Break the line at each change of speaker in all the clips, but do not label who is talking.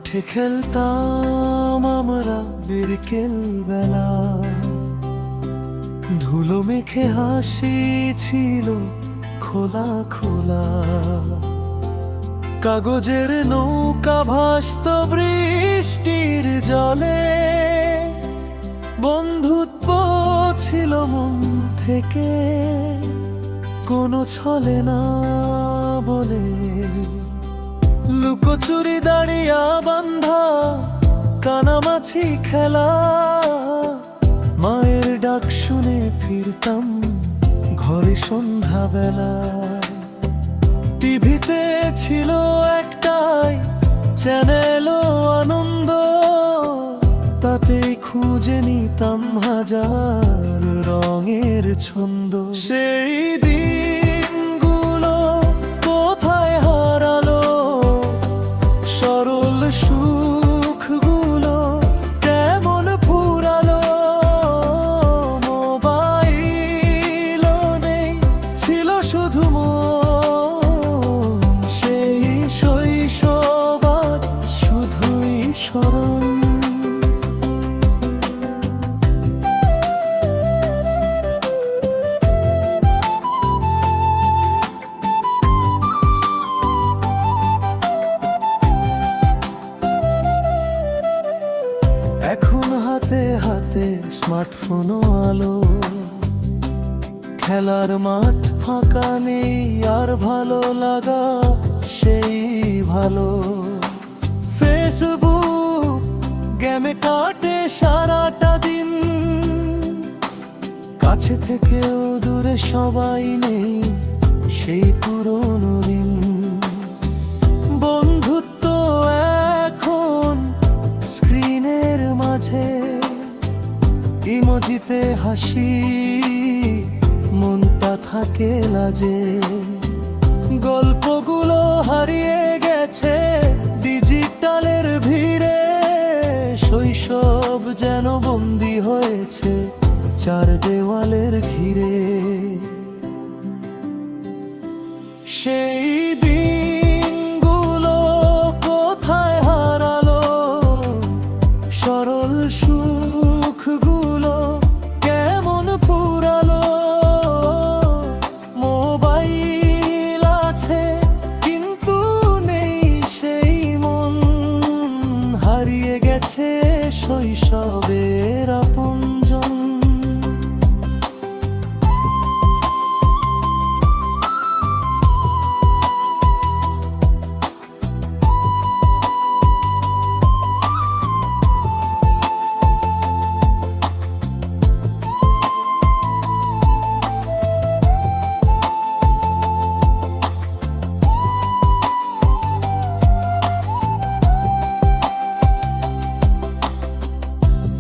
মাঠে খেলতাম আমরা বিকেল বেলা, ধুলো মেখে হাসি ছিল খোলা খোলা। কাগজের নৌকা ভাসত বৃষ্টির জলে, বন্ধুত্ব ছিল মন থেকে, কোনো ছলে না বলে। লুকোচুরি দাঁড়িয়া বান্ধা কানামাছি খেলা, মায়ের ডাক শুনে ফিরতাম ঘরে সন্ধ্যাবেলা। টিভিতে ছিল একটাই চ্যানেল আনন্দ, তাতেই খুঁজে নিতাম হাজার রঙের ছন্দ। সেই দিনগুলো কোথায় হারালো, সরল সুখগুলো কেমন ফুরালো। মোবাইল নেই, ছিল শুধু মন, সেই শৈশব আজ শুধুই স্মরণ। এখন হাতে হাতে স্মার্টফোনও আলো, খেলার মাঠ ফাঁকা নেই আর ভালো লাগা সেই ভালো। ফেসবুক গেমে কাটে সারাটা দিন, কাছে থেকেও দূরে সবাই নেই সেই পুরনো দিন। বন্ধুত্ব এখন স্ক্রিনের মাঝে, ইমোজিতে হাসি মনটা থাকে লাজে। গল্পগুলো হারিয়ে গেছে ডিজিটালের ভিড়ে, শৈশব যেন বন্দী হয়েছে চার দেওয়ালের ঘিরে। সেই দিনগুলো কোথায় হারালো, সরল সুখগুলো কেমন ফুরালো। মোবাইল আছে কিন্তু নেই সেই মন, হারিয়ে গেছে শৈশবের আপনজন।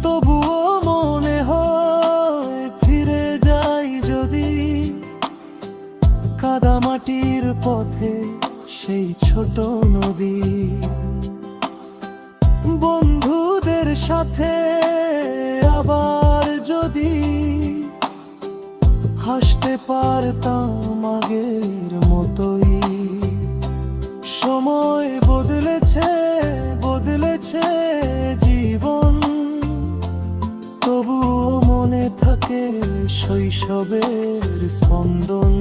তবুও মনে হয় ফিরে যাই যদি, কাদামাটির পথে সেই ছোট নদী। বন্ধুদের সাথে আবার যদি হাসতে পারতাম আগের মতোই। সময় বদলেছে বদলেছে জীবন, তবুও মনে থাকে শৈশবের স্পন্দন।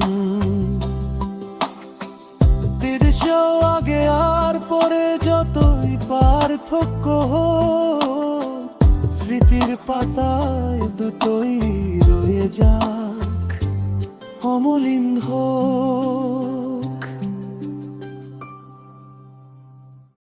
তিরিশেও আগে আর পরে যতই পার্থক্য হোক, স্মৃতির পাতায় দুটোই রয়ে যাক অমলিন হোক।